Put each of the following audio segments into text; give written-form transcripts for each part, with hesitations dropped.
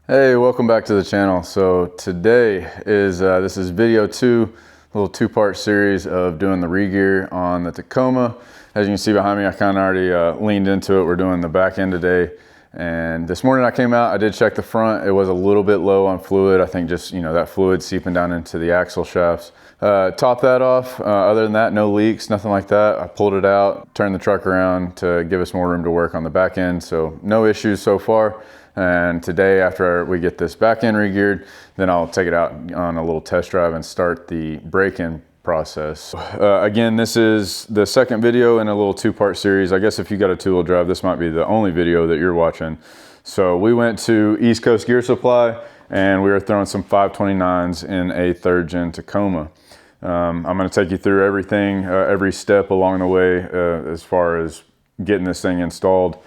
Hey, welcome back to the channel. So today is this is video 2, a little 2-part series of doing the re-gear on the Tacoma. As you can see behind me, I kind of already leaned into it. We're doing the back end today, and this morning I came out, I did check the front. It was a little bit low on fluid. I think just, that fluid seeping down into the axle shafts. Top that off. Other than that, no leaks, nothing like that. I pulled it out, turned the truck around to give us more room to work on the back end. So no issues so far. And today, after we get this back end re-geared, then I'll take it out on a little test drive and start the break-in process. Again, this is the second video in a little 2-part series. I guess if you got a 2-wheel drive, this might be the only video that you're watching. So we went to East Coast Gear Supply and we were throwing some 529s in a 3rd gen Tacoma. I'm going to take you through everything, every step along the way as far as getting this thing installed.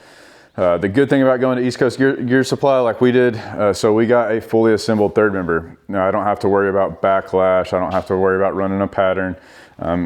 The good thing about going to East Coast Gear Supply like we did, so we got a fully assembled 3rd member. Now I don't have to worry about backlash. I don't have to worry about running a pattern,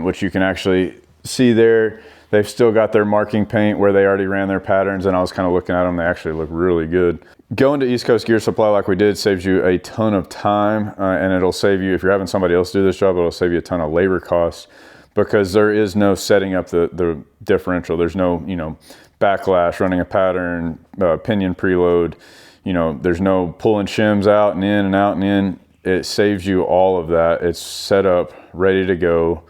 which you can actually see there. They've still got their marking paint where they already ran their patterns, and I was kind of looking at them. They actually look really good. Going to East Coast Gear Supply like we did saves you a ton of time, and it'll save you, if you're having somebody else do this job, it'll save you a ton of labor costs because there is no setting up the differential. There's no, backlash, running a pattern, pinion preload, there's no pulling shims out and in and out and in. It saves you all of that. It's set up, ready to go.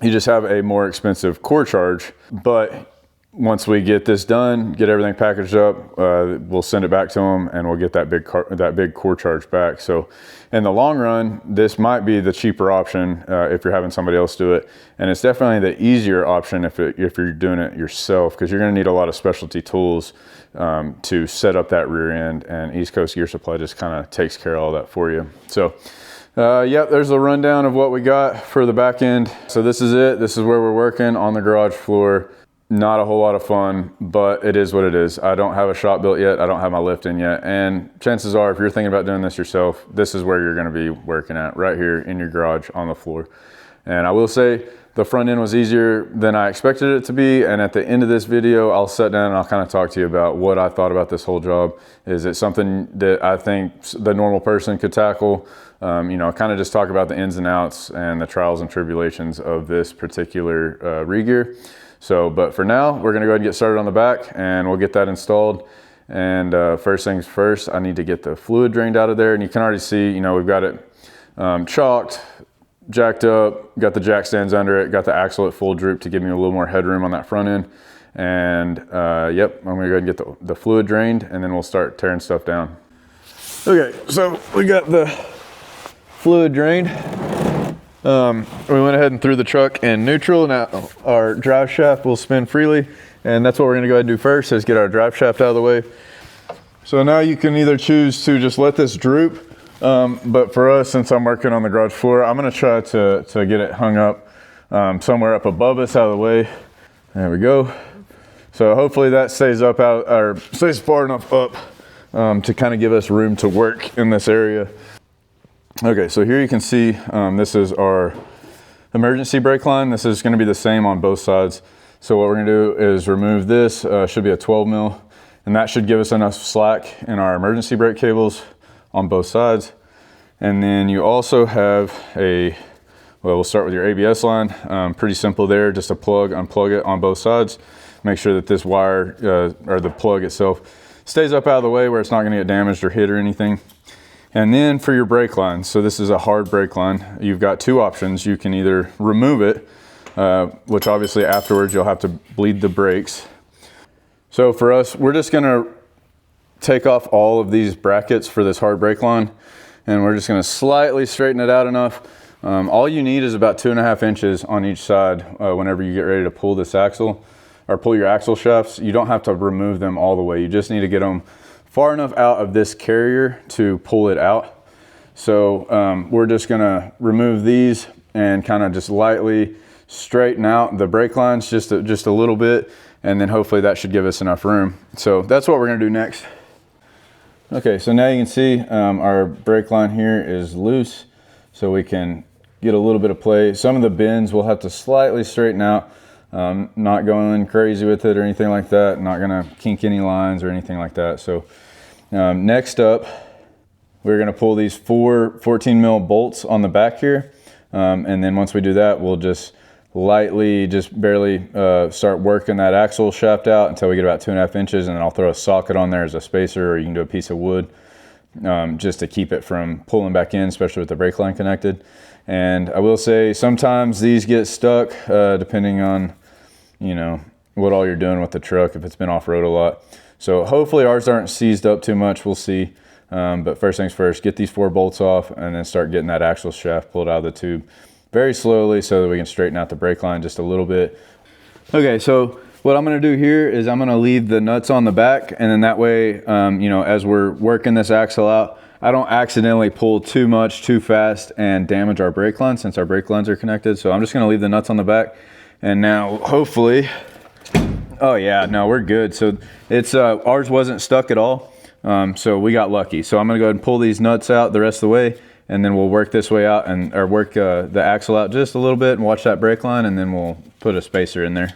You just have a more expensive core charge, but once we get this done, get everything packaged up, we'll send it back to them and we'll get that big core charge back. So in the long run, this might be the cheaper option if you're having somebody else do it. And it's definitely the easier option if you're doing it yourself, because you're gonna need a lot of specialty tools to set up that rear end, and East Coast Gear Supply just kind of takes care of all that for you. So yep, there's a rundown of what we got for the back end. So this is it. This is where we're working on the garage floor. Not a whole lot of fun, but it is what it is. I don't have a shop built yet. I don't have my lift in yet. And chances are, if you're thinking about doing this yourself, this is where you're gonna be working at, right here in your garage on the floor. And I will say, the front end was easier than I expected it to be. And at the end of this video, I'll sit down and I'll kind of talk to you about what I thought about this whole job. Is it something that I think the normal person could tackle? Kind of just talk about the ins and outs and the trials and tribulations of this particular re-gear. So, but for now, we're gonna go ahead and get started on the back and we'll get that installed. And first things first, I need to get the fluid drained out of there. And you can already see, we've got it chalked, jacked up, got the jack stands under it, got the axle at full droop to give me a little more headroom on that front end. And yep, I'm gonna go ahead and get the fluid drained and then we'll start tearing stuff down. Okay, so we got the fluid drained. We went ahead and threw the truck in neutral. Now our drive shaft will spin freely, and that's what we're gonna go ahead and do first, is get our drive shaft out of the way. So now you can either choose to just let this droop, but for us, since I'm working on the garage floor, I'm gonna try to get it hung up somewhere up above us, out of the way. There we go. So hopefully that stays up or stays far enough up to kind of give us room to work in this area. Okay, so here you can see this is our emergency brake line. This is going to be the same on both sides. So what we're going to do is remove this, should be a 12 mil, and that should give us enough slack in our emergency brake cables on both sides. And then you also have we'll start with your ABS line. Pretty simple there, just a plug, unplug it on both sides. Make sure that this wire, or the plug itself, stays up out of the way where it's not going to get damaged or hit or anything. And then for your brake line, so this is a hard brake line, you've got 2 options. You can either remove it, which obviously afterwards you'll have to bleed the brakes. So for us, we're just gonna take off all of these brackets for this hard brake line, and we're just gonna slightly straighten it out enough. All you need is about 2.5 inches on each side whenever you get ready to pull this axle, or pull your axle shafts. You don't have to remove them all the way. You just need to get them far enough out of this carrier to pull it out. So we're just gonna remove these and kind of just lightly straighten out the brake lines just a little bit, and then hopefully that should give us enough room. So that's what we're gonna do next. Okay, so now you can see our brake line here is loose, so we can get a little bit of play. Some of the bends we'll have to slightly straighten out. Not going crazy with it or anything like that. Not gonna kink any lines or anything like that. So next up, we're gonna pull these 14 mil bolts on the back here. And then once we do that, we'll just lightly, just barely start working that axle shaft out until we get about 2.5 inches, and then I'll throw a socket on there as a spacer, or you can do a piece of wood just to keep it from pulling back in, especially with the brake line connected. And I will say sometimes these get stuck depending on, you know, what all you're doing with the truck, if it's been off-road a lot. So hopefully ours aren't seized up too much, we'll see. But first things first, get these 4 bolts off and then start getting that axle shaft pulled out of the tube very slowly so that we can straighten out the brake line just a little bit. Okay, so what I'm gonna do here is I'm gonna leave the nuts on the back, and then that way, you know, as we're working this axle out, I don't accidentally pull too much too fast and damage our brake line, since our brake lines are connected. So I'm just gonna leave the nuts on the back, and now hopefully, oh yeah, no, we're good. So it's, ours wasn't stuck at all. So we got lucky. So I'm gonna go ahead and pull these nuts out the rest of the way, and then we'll work this way out, and or work the axle out just a little bit and watch that brake line, and then we'll put a spacer in there.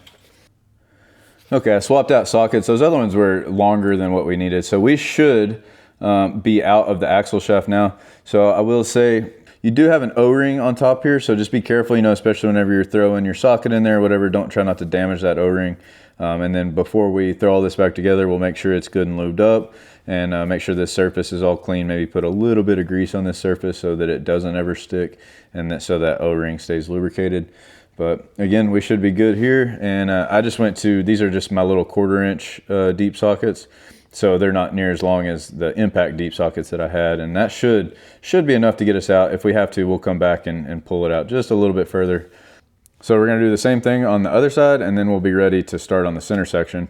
Okay, I swapped out sockets. Those other ones were longer than what we needed. So we should be out of the axle shaft now. So I will say, you do have an O-ring on top here, so just be careful, you know, especially whenever you're throwing your socket in there or whatever, don't try not to damage that O-ring. And then before we throw all this back together, we'll make sure it's good and lubed up, and make sure this surface is all clean. Maybe put a little bit of grease on this surface so that it doesn't ever stick, and that so that O-ring stays lubricated. But again, we should be good here. And I just went to, these are just my little 1/4 inch deep sockets. So they're not near as long as the impact deep sockets that I had. And that should be enough to get us out. If we have to, we'll come back and pull it out just a little bit further. So we're gonna do the same thing on the other side, and then we'll be ready to start on the center section.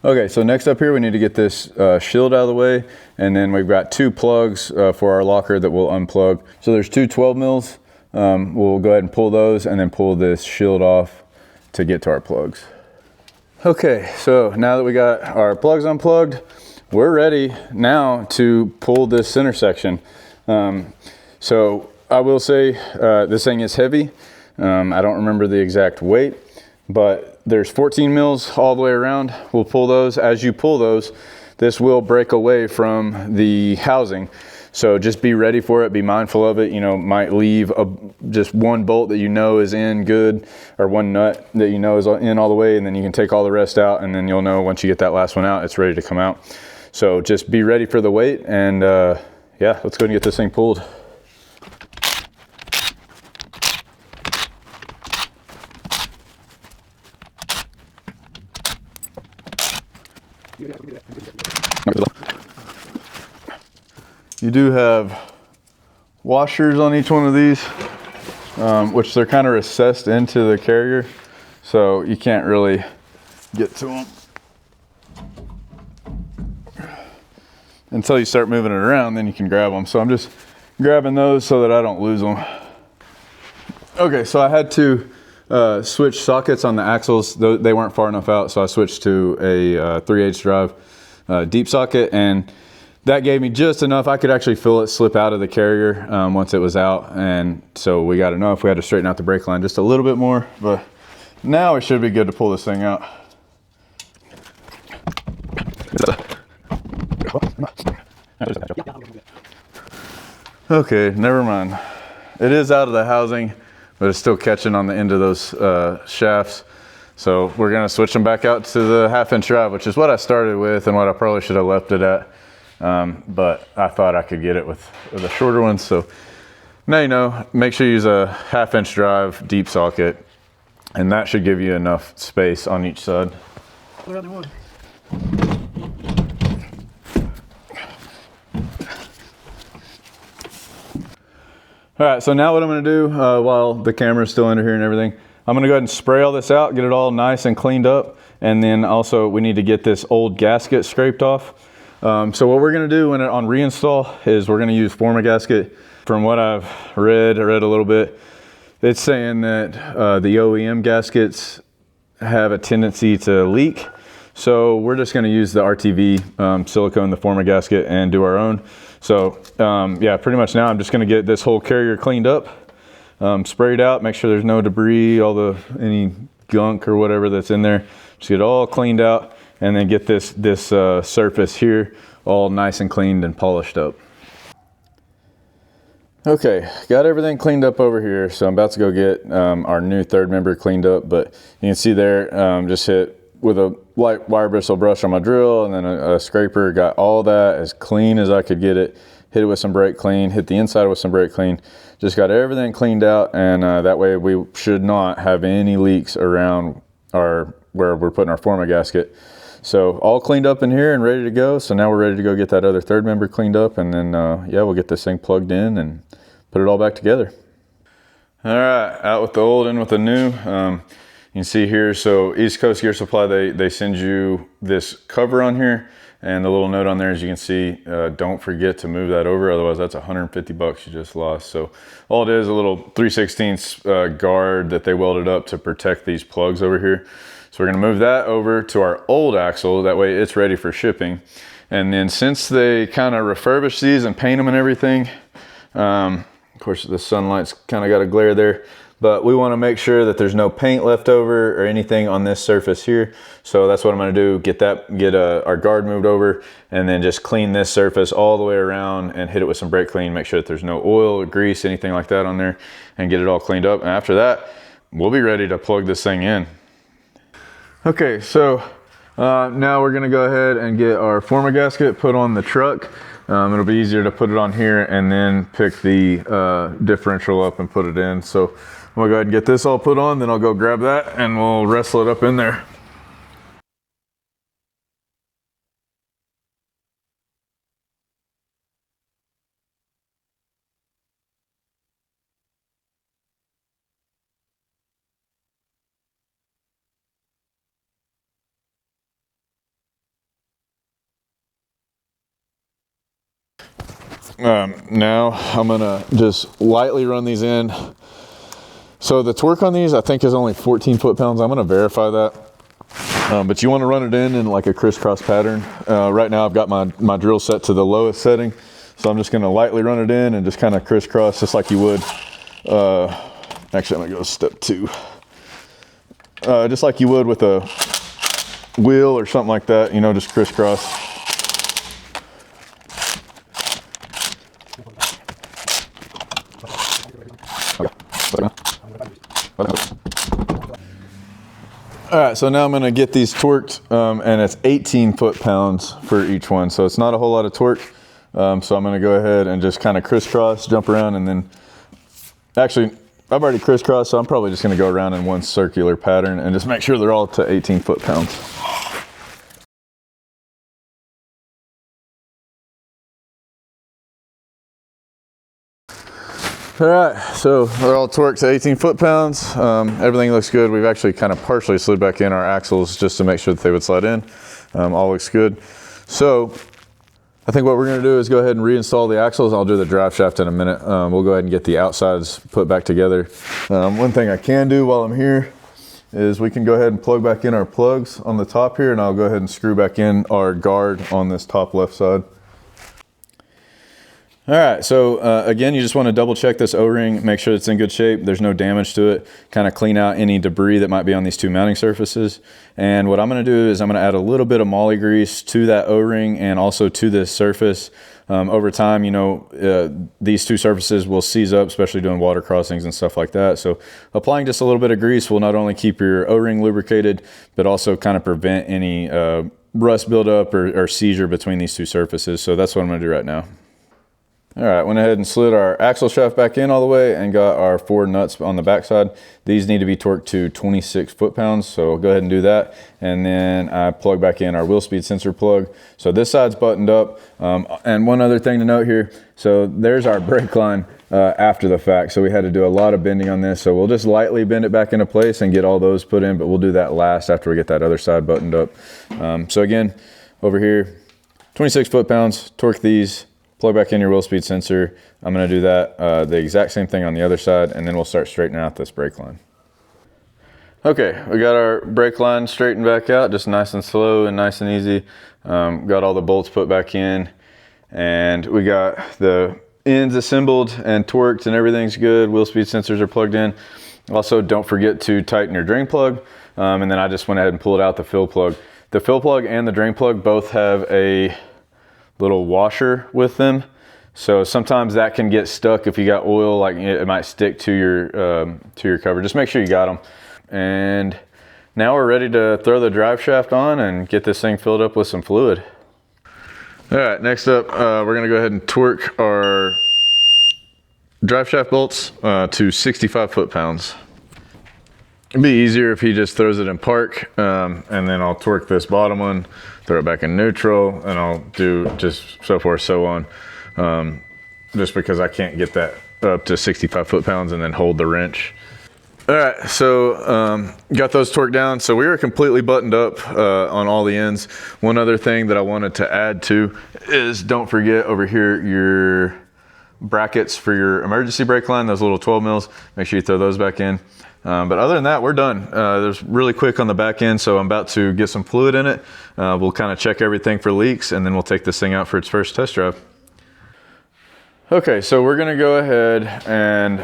Okay, so next up here, we need to get this shield out of the way, and then we've got 2 plugs for our locker that we'll unplug. So there's 2 12 mils. We'll go ahead and pull those, and then pull this shield off to get to our plugs. Okay, so now that we got our plugs unplugged, we're ready now to pull this center section. So I will say this thing is heavy. I don't remember the exact weight, but there's 14 mils all the way around. We'll pull those. As you pull those, this will break away from the housing. So just be ready for it, be mindful of it. You know, might leave just one bolt that you know is in good, or one nut that you know is in all the way, and then you can take all the rest out, and then you'll know once you get that last one out, it's ready to come out. So just be ready for the weight, and yeah, let's go and get this thing pulled. You do have washers on each one of these, which they're kind of recessed into the carrier, so you can't really get to them until you start moving it around. Then you can grab them. So I'm just grabbing those so that I don't lose them. Okay, so I had to switch sockets on the axles. They weren't far enough out, so I switched to a 3/8 drive deep socket, and that gave me just enough. I could actually feel it slip out of the carrier once it was out, and so we got enough. We had to straighten out the brake line just a little bit more, but now we should be good to pull this thing out. Okay, never mind. It is out of the housing, but it's still catching on the end of those shafts. So we're gonna switch them back out to the 1/2 inch drive, which is what I started with and what I probably should have left it at. But I thought I could get it with a shorter one. So now you know, make sure you use a 1/2 inch drive deep socket, and that should give you enough space on each side. All right, so now what I'm gonna do while the camera's still under here and everything, I'm gonna go ahead and spray all this out, get it all nice and cleaned up. And then also we need to get this old gasket scraped off. So what we're gonna do on reinstall is we're gonna use Forma gasket. From what I've read, I read a little bit, it's saying that the OEM gaskets have a tendency to leak. So we're just gonna use the RTV silicone, the Forma gasket, and do our own. So yeah, pretty much now I'm just gonna get this whole carrier cleaned up, sprayed out, make sure there's no debris, any gunk or whatever that's in there. Just get it all cleaned out, and then get this surface here all nice and cleaned and polished up. Okay, got everything cleaned up over here. So I'm about to go get our new third member cleaned up, but you can see there, just hit with a light wire bristle brush on my drill and then a scraper, got all that as clean as I could get it. Hit it with some brake clean, hit the inside with some brake clean. Just got everything cleaned out, and that way we should not have any leaks around where we're putting our forma gasket. So all cleaned up in here and ready to go. So now we're ready to go get that other third member cleaned up, and then yeah, we'll get this thing plugged in and put it all back together. All right, out with the old, in with the new. You can see here, so East Coast Gear Supply, they send you this cover on here, and the little note on there, as you can see, don't forget to move that over, otherwise that's 150 bucks you just lost. So all it is, a little 3/16 guard that they welded up to protect these plugs over here. So we're gonna move that over to our old axle, that way it's ready for shipping. And then since they kind of refurbish these and paint them and everything, of course the sunlight's kind of got a glare there, but we want to make sure that there's no paint left over or anything on this surface here. So that's what I'm going to do, get our guard moved over, and then just clean this surface all the way around and hit it with some brake clean, make sure that there's no oil or grease, anything like that on there, and get it all cleaned up. And after that, we'll be ready to plug this thing in. Okay, so now we're going to go ahead and get our forma gasket put on the truck. It'll be easier to put it on here and then pick the differential up and put it in. So we'll go ahead and get this all put on, then I'll go grab that and we'll wrestle it up in there. Now I'm gonna just lightly run these in. So the torque on these I think is only 14 foot-pounds. I'm gonna verify that. But you wanna run it in like a crisscross pattern. Right now I've got my drill set to the lowest setting. So I'm just gonna lightly run it in and just kind of crisscross just like you would. Actually, I'm gonna go step 2. Just like you would with a wheel or something like that, you know, just crisscross. All right, so now I'm gonna get these torqued, and it's 18 foot-pounds for each one. So it's not a whole lot of torque. So I'm gonna go ahead and just kind of crisscross, jump around, and then, actually, I've already crisscrossed, so I'm probably just gonna go around in one circular pattern and just make sure they're all to 18 foot-pounds. All right, so they're all torqued to 18 foot-pounds. Everything looks good. We've actually kind of partially slid back in our axles just to make sure that they would slide in. All looks good. So I think what we're gonna do is go ahead and reinstall the axles. I'll do the drive shaft in a minute. We'll go ahead and get the outsides put back together. One thing I can do while I'm here is we can go ahead and plug back in our plugs on the top here, and I'll go ahead and screw back in our guard on this top left side. All right, so again, you just want to double check this O-ring, make sure it's in good shape, there's no damage to it, kind of clean out any debris that might be on these two mounting surfaces. And what I'm going to do is I'm going to add a little bit of moly grease to that O-ring and also to this surface. Over time, you know, these two surfaces will seize up, especially doing water crossings and stuff like that. So applying just a little bit of grease will not only keep your O-ring lubricated, but also kind of prevent any rust buildup or seizure between these two surfaces. So that's what I'm going to do right now. All right, went ahead and slid our axle shaft back in all the way and got our 4 nuts on the backside. These need to be torqued to 26 foot-pounds, so I'll go ahead and do that. And then I plug back in our wheel speed sensor plug. So this side's buttoned up. And one other thing to note here, so there's our brake line after the fact. So we had to do a lot of bending on this. So we'll just lightly bend it back into place and get all those put in, but we'll do that last after we get that other side buttoned up. So again, over here, 26 foot-pounds, torque these, plug back in your wheel speed sensor. I'm gonna do that, the exact same thing on the other side, and then we'll start straightening out this brake line. Okay, we got our brake line straightened back out, just nice and slow and nice and easy. Got all the bolts put back in, and we got the ends assembled and torqued and everything's good. Wheel speed sensors are plugged in. Also, don't forget to tighten your drain plug. And then I just went ahead and pulled out the fill plug. The fill plug and the drain plug both have a little washer with them. So sometimes that can get stuck if you got oil, like it might stick to your cover. Just make sure you got them. And now we're ready to throw the drive shaft on and get this thing filled up with some fluid. All right, next up, we're gonna go ahead and torque our drive shaft bolts to 65 foot-pounds. It'd be easier if he just throws it in park, and then I'll torque this bottom one, throw it back in neutral, and I'll do just so forth, so on. Just because I can't get that up to 65 foot-pounds and then hold the wrench. All right, so got those torqued down. So we were completely buttoned up on all the ends. One other thing that I wanted to add to is, don't forget over here your brackets for your emergency brake line, those little 12 mils. Make sure you throw those back in. But other than that, we're done. There's really quick on the back end, so I'm about to get some fluid in it. We'll kind of check everything for leaks, and then we'll take this thing out for its first test drive. Okay, so we're gonna go ahead and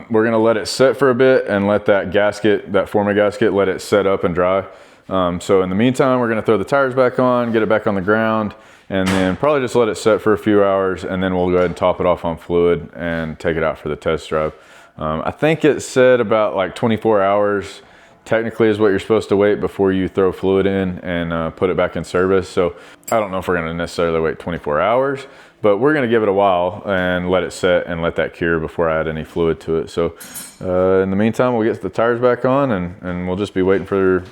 we're gonna let it set for a bit and let that gasket, that former gasket, let it set up and dry. So in the meantime, we're gonna throw the tires back on, get it back on the ground, and then probably just let it set for a few hours, and then we'll go ahead and top it off on fluid and take it out for the test drive. I think it said about like 24 hours technically is what you're supposed to wait before you throw fluid in and put it back in service. So I don't know if we're gonna necessarily wait 24 hours, but we're gonna give it a while and let it set and let that cure before I add any fluid to it. So in the meantime, we'll get the tires back on and we'll just be waiting for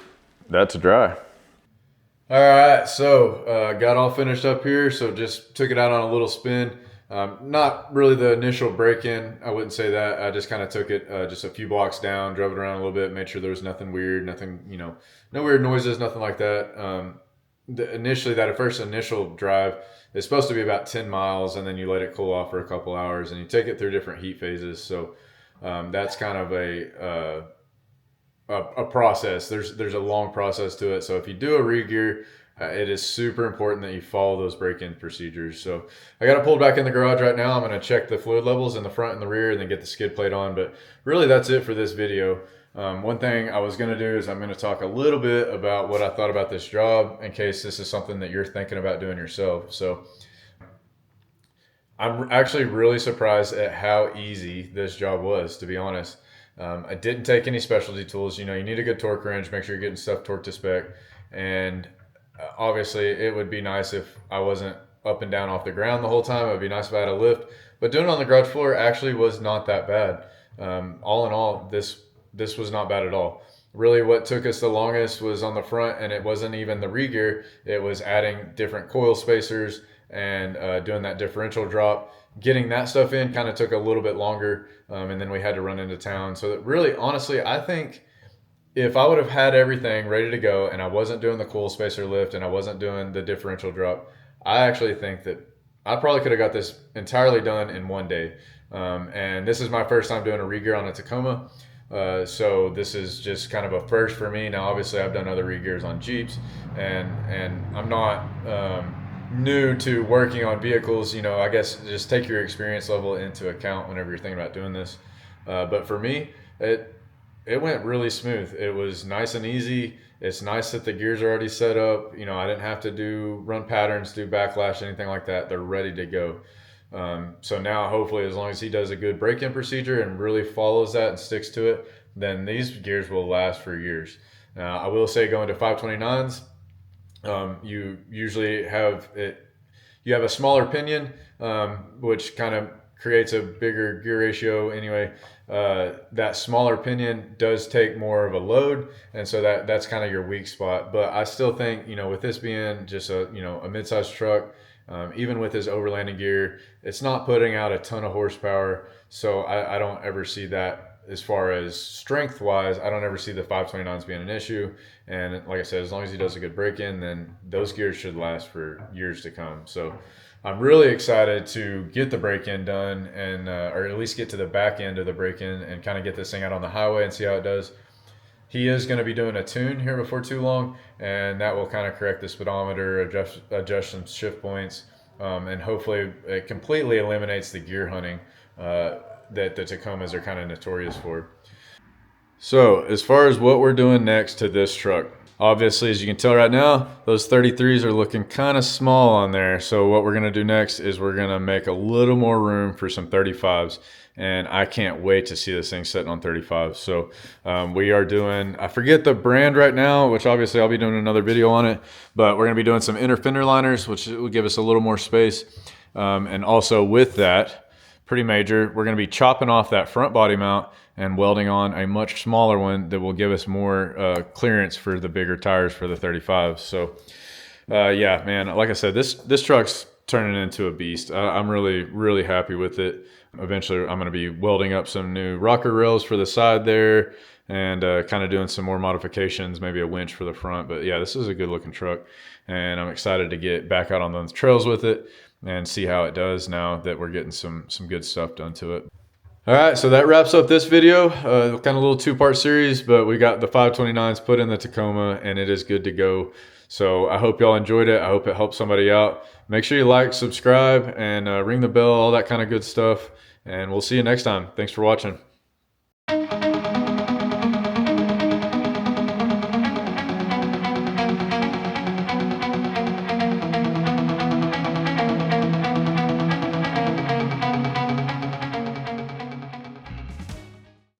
that to dry. All right, so got all finished up here. So just took it out on a little spin. Not really the initial break-in, I wouldn't say that. I just kind of took it just a few blocks down, drove it around a little bit, made sure there was nothing weird, nothing, you know, no weird noises, nothing like that. Initially, that first initial drive is supposed to be about 10 miles, and then you let it cool off for a couple hours, and you take it through different heat phases. So that's kind of a process. There's a long process to it. So if you do a re-gear, it is super important that you follow those break-in procedures. So I got it pulled back in the garage right now. I'm going to check the fluid levels in the front and the rear and then get the skid plate on. But really, that's it for this video. One thing I was going to do is I'm going to talk a little bit about what I thought about this job in case this is something that you're thinking about doing yourself. So I'm actually really surprised at how easy this job was, to be honest. I didn't take any specialty tools. You know, you need a good torque wrench, make sure you're getting stuff torqued to spec. And obviously it would be nice if I wasn't up and down off the ground the whole time. It would be nice if I had a lift, but doing it on the garage floor actually was not that bad. All in all, this was not bad at all. Really what took us the longest was on the front, and it wasn't even the re-gear. It was adding different coil spacers and doing that differential drop. Getting that stuff in kind of took a little bit longer, and then we had to run into town. So that really, honestly, I think if I would have had everything ready to go and I wasn't doing the coil spacer lift and I wasn't doing the differential drop, I actually think that I probably could have got this entirely done in one day. And this is my first time doing a re-gear on a Tacoma. So this is just kind of a first for me. Now, obviously I've done other re-gears on Jeeps, and I'm not new to working on vehicles. You know, I guess just take your experience level into account whenever you're thinking about doing this. But for me, it went really smooth. It was nice and easy. It's nice that the gears are already set up. You know, I didn't have to run patterns, do backlash, anything like that. They're ready to go. So now hopefully, as long as he does a good break-in procedure and really follows that and sticks to it, then these gears will last for years. Now, I will say going to 529s, you usually have you have a smaller pinion, which kind of creates a bigger gear ratio anyway. That smaller pinion does take more of a load, and so that's kind of your weak spot. But I still think, you know, with this being just a mid-sized truck, even with his overlanding gear, it's not putting out a ton of horsepower. So I don't ever see that. As far as strength wise, I don't ever see the 529s being an issue. And like I said, as long as he does a good break-in, then those gears should last for years to come. So I'm really excited to get the break-in done, and or at least get to the back end of the break-in and kind of get this thing out on the highway and see how it does. He is going to be doing a tune here before too long, and that will kind of correct the speedometer, adjust some shift points, and hopefully it completely eliminates the gear hunting that the Tacomas are kind of notorious for. So as far as what we're doing next to this truck, Obviously, as you can tell right now, those 33s are looking kind of small on there. So what we're gonna do next is we're gonna make a little more room for some 35s. And I can't wait to see this thing sitting on 35. So we are doing, I forget the brand right now, which obviously I'll be doing another video on it, but we're gonna be doing some inner fender liners, which will give us a little more space. And also with that, pretty major, we're gonna be chopping off that front body mount and welding on a much smaller one that will give us more clearance for the bigger tires for the 35s. So yeah, man, like I said, this truck's turning into a beast. I'm really happy with it. Eventually I'm going to be welding up some new rocker rails for the side there and kind of doing some more modifications, maybe a winch for the front. But yeah, this is a good looking truck and I'm excited to get back out on those trails with it and see how it does now that we're getting some good stuff done to it. All right, so that wraps up this video, kind of a little two-part series, but we got the 529s put in the Tacoma and it is good to go. So I hope y'all enjoyed it. I hope it helped somebody out. Make sure you like, subscribe, and ring the bell, all that kind of good stuff. And we'll see you next time. Thanks for watching.